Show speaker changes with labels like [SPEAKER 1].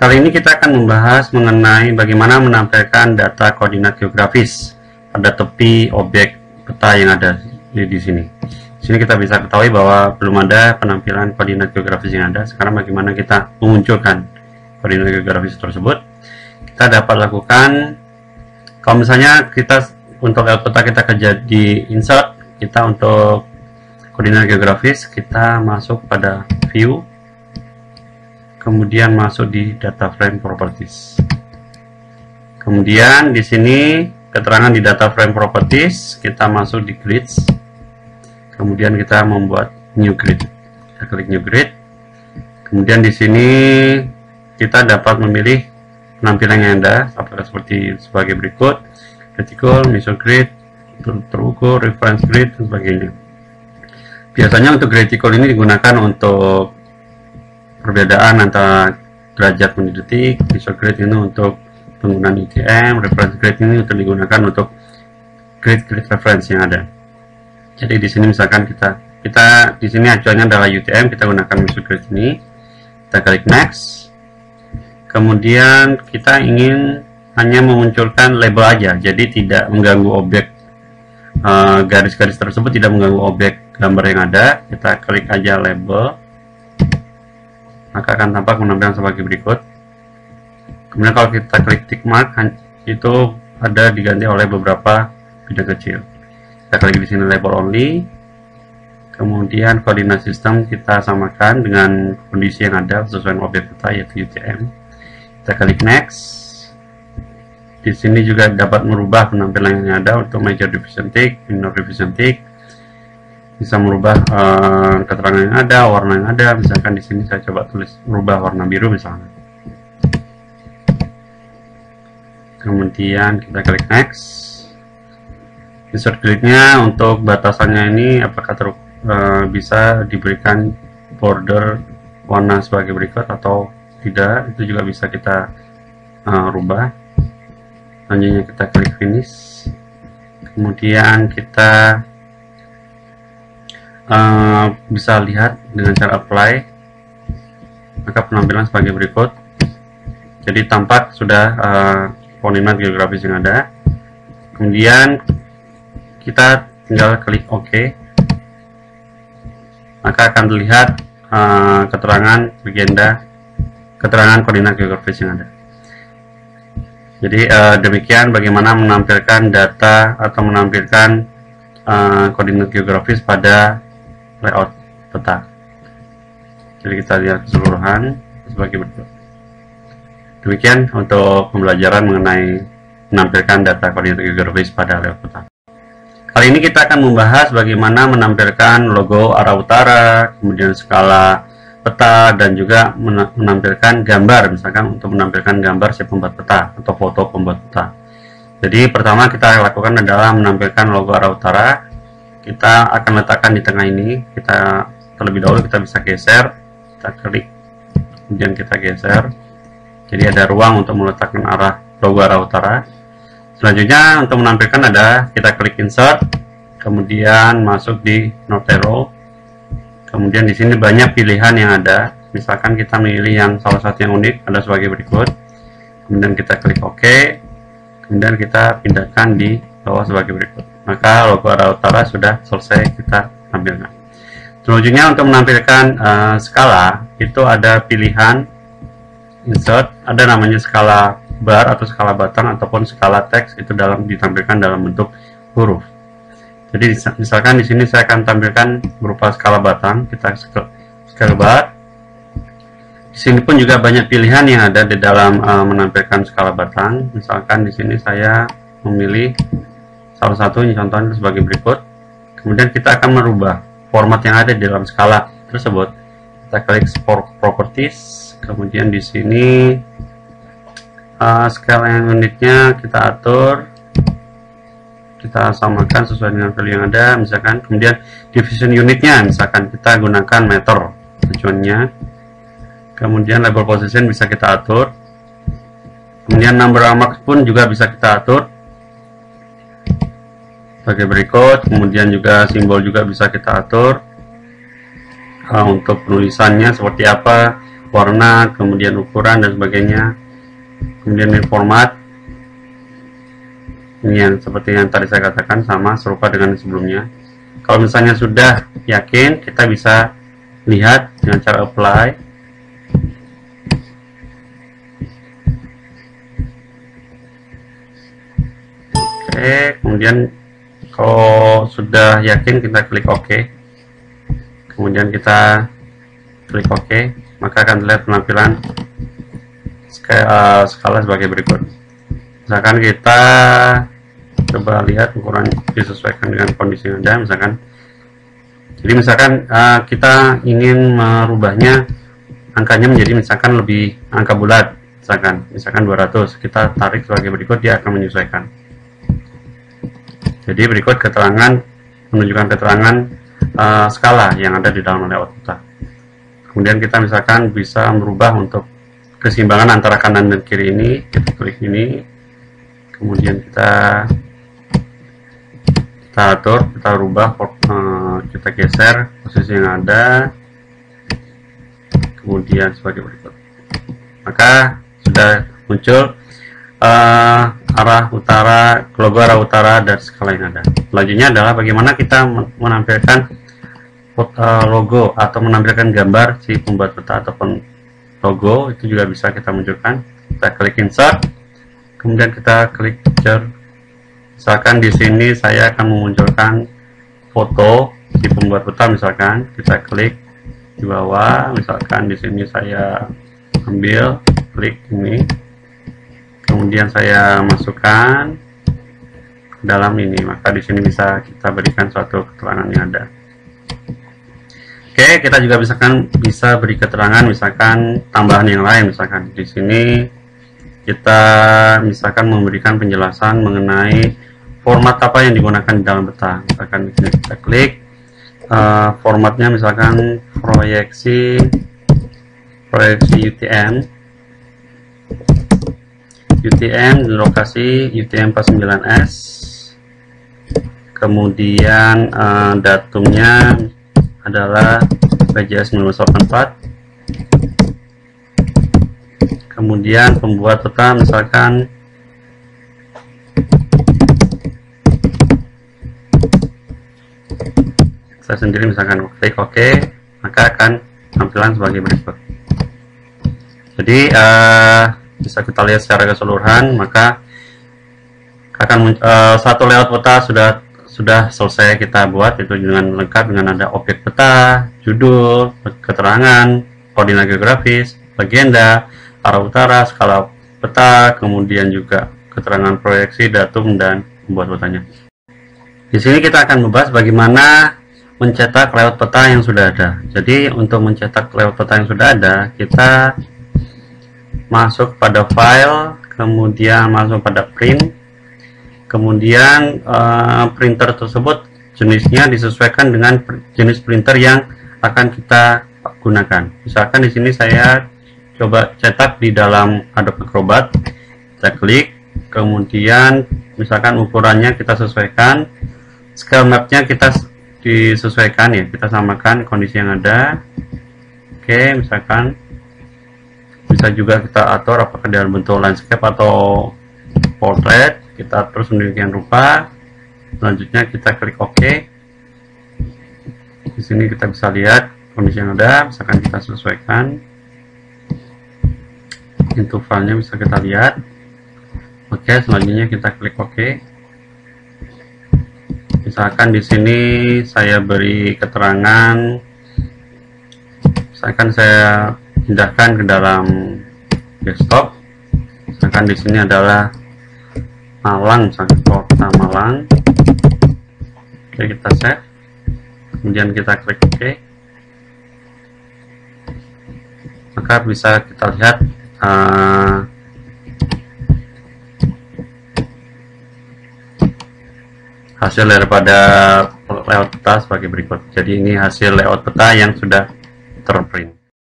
[SPEAKER 1] Kali ini kita akan membahas mengenai bagaimana menampilkan data koordinat geografis pada tepi objek peta yang ada di sini. Di sini kita bisa ketahui bahwa belum ada penampilan koordinat geografis yang ada. Sekarang bagaimana kita memunculkan koordinat geografis tersebut? Kita dapat lakukan, kalau misalnya kita untuk peta kita kerja di insert, kita untuk koordinat geografis kita masuk pada view, kemudian masuk di data frame properties. Kemudian di sini keterangan di data frame properties, kita masuk di grids. Kemudian kita membuat new grid. Kita klik new grid. Kemudian di sini kita dapat memilih penampilan yang ada, apakah seperti sebagai berikut: vertical, mesogrid, terukur, reference grid, dan sebagainya. Biasanya untuk vertical ini digunakan untuk perbedaan antara derajat menit detik, mesogrid ini untuk penggunaan UTM, reference grid ini untuk digunakan untuk grid reference yang ada. Jadi di sini misalkan kita di sini acuannya adalah UTM, kita gunakan mesogrid ini. Kita klik next. Kemudian kita ingin hanya memunculkan label aja, jadi tidak mengganggu objek, garis-garis tersebut tidak mengganggu objek gambar yang ada. Kita klik aja label, maka akan tampak penampilan sebagai berikut. Kemudian kalau kita klik tick mark, itu ada diganti oleh beberapa bidang kecil. Kita klik di sini label only. Kemudian koordinat sistem kita samakan dengan kondisi yang ada sesuai dengan objek peta, yaitu UTM. Kita klik next. Di sini juga dapat merubah penampilan yang ada untuk major division tick, minor division tick. Bisa merubah keterangan yang ada, warna yang ada. Misalkan di sini saya coba tulis merubah warna biru misalnya. Kemudian kita klik next. Insert gridnya untuk batasannya ini apakah bisa diberikan border warna sebagai berikut atau tidak, itu juga bisa kita rubah. Selanjutnya kita klik finish. Kemudian kita bisa lihat dengan cara apply, maka penampilan sebagai berikut. Jadi tampak sudah koordinat geografis yang ada. Kemudian kita tinggal klik OK, maka akan terlihat keterangan koordinat geografis yang ada. Jadi demikian bagaimana menampilkan data atau menampilkan koordinat geografis pada layout peta. Jadi kita lihat keseluruhan sebagai berikut. Demikian untuk pembelajaran mengenai menampilkan data koordinat geografis pada layout peta. Kali ini kita akan membahas bagaimana menampilkan logo arah utara, kemudian skala peta, dan juga menampilkan gambar, misalkan untuk menampilkan gambar si pembuat peta atau foto pembuat peta. Jadi pertama kita lakukan adalah menampilkan logo arah utara. Kita akan letakkan di tengah ini. Kita terlebih dahulu kita bisa geser, kita klik, kemudian kita geser. Jadi ada ruang untuk meletakkan logo arah utara. Selanjutnya untuk menampilkan ada kita klik insert, kemudian masuk di note arrow. Kemudian di sini banyak pilihan yang ada. Misalkan kita memilih yang salah satu yang unik, ada sebagai berikut. Kemudian kita klik OK. Kemudian kita pindahkan di bawah sebagai berikut. Maka logo arah utara sudah selesai kita tampilkan. Selanjutnya untuk menampilkan skala, itu ada pilihan insert, ada namanya skala bar atau skala batang ataupun skala teks, itu ditampilkan dalam bentuk huruf. Jadi misalkan di sini saya akan tampilkan berupa skala batang, kita skala bar. Di sini pun juga banyak pilihan yang ada di dalam menampilkan skala batang. Misalkan di sini saya memilih salah satu, contohnya sebagai berikut. Kemudian kita akan merubah format yang ada di dalam skala tersebut. Kita klik properties, kemudian di sini skala yang unitnya kita atur, kita samakan sesuai dengan value yang ada. Misalkan kemudian division unitnya, misalkan kita gunakan meter tujuannya. Kemudian label position bisa kita atur. Kemudian number of marks pun juga bisa kita atur sebagai berikut. Kemudian juga simbol juga bisa kita atur. Untuk penulisannya seperti apa, warna, kemudian ukuran dan sebagainya, kemudian ini format. Ini yang seperti yang tadi saya katakan, sama serupa dengan sebelumnya. Kalau misalnya sudah yakin, kita bisa lihat dengan cara apply. Oke, kemudian kalau sudah yakin kita klik OK. Kemudian kita klik OK, maka akan terlihat penampilan skala sebagai berikut. Misalkan kita coba lihat ukuran disesuaikan dengan kondisi yang ada, misalkan. Jadi misalkan kita ingin merubahnya angkanya menjadi misalkan lebih angka bulat, misalkan 200, kita tarik sebagai berikut, dia akan menyesuaikan. Jadi berikut keterangan, menunjukkan keterangan skala yang ada di dalam layout peta. Kemudian kita misalkan bisa merubah untuk keseimbangan antara kanan dan kiri ini, kita klik ini. Kemudian kita atur, kita rubah, kita geser posisi yang ada, kemudian sebagai berikut. Maka sudah muncul arah utara, logo arah utara dari skala yang ada. Selanjutnya adalah bagaimana kita menampilkan logo atau menampilkan gambar si pembuat peta ataupun logo, itu juga bisa kita munculkan. Kita klik insert, kemudian kita klik picture. Misalkan di sini saya akan memunculkan foto si pembuat peta, misalkan kita klik di bawah, misalkan di sini saya ambil, klik ini, kemudian saya masukkan ke dalam ini, maka di sini bisa kita berikan suatu keterangan yang ada. Oke, kita juga bisa beri keterangan, misalkan tambahan yang lain, misalkan di sini kita misalkan memberikan penjelasan mengenai format apa yang digunakan di dalam peta. Misalkan di sini kita klik formatnya, misalkan proyeksi UTM di lokasi UTM 49S, kemudian datumnya adalah PJS 1984. Kemudian pembuat peta misalkan saya sendiri, misalkan klik OK, maka akan tampilan sebagai berikut. Jadi bisa kita lihat secara keseluruhan, maka akan satu layout peta sudah selesai kita buat, itu dengan lengkap dengan ada objek peta, judul, keterangan, koordinat geografis, legenda, arah utara, skala peta, kemudian juga keterangan proyeksi, datum, dan pembuat petanya. Di sini kita akan membahas bagaimana mencetak layout peta yang sudah ada. Jadi untuk mencetak layout peta yang sudah ada, kita masuk pada file, kemudian masuk pada print, kemudian printer tersebut jenisnya disesuaikan dengan jenis printer yang akan kita gunakan. Misalkan di sini saya coba cetak di dalam Adobe Acrobat, kita klik, kemudian misalkan ukurannya kita sesuaikan, scale mapnya kita disesuaikan ya, kita samakan kondisi yang ada. Oke, misalkan bisa juga kita atur apakah dalam bentuk landscape atau portrait, kita atur sedemikian rupa. Selanjutnya kita klik OK. Di sini kita bisa lihat kondisi yang ada, misalkan kita sesuaikan. Intervalnya bisa kita lihat. Oke, selanjutnya kita klik OK. Misalkan di sini saya beri keterangan, misalkan saya pindahkan ke dalam desktop. Misalkan di sini adalah Malang, misalkan kota Malang. Oke, kita save. Kemudian kita klik OK. Maka bisa kita lihat hasil daripada layout peta sebagai berikut. Jadi ini hasil layout peta yang sudah terprint.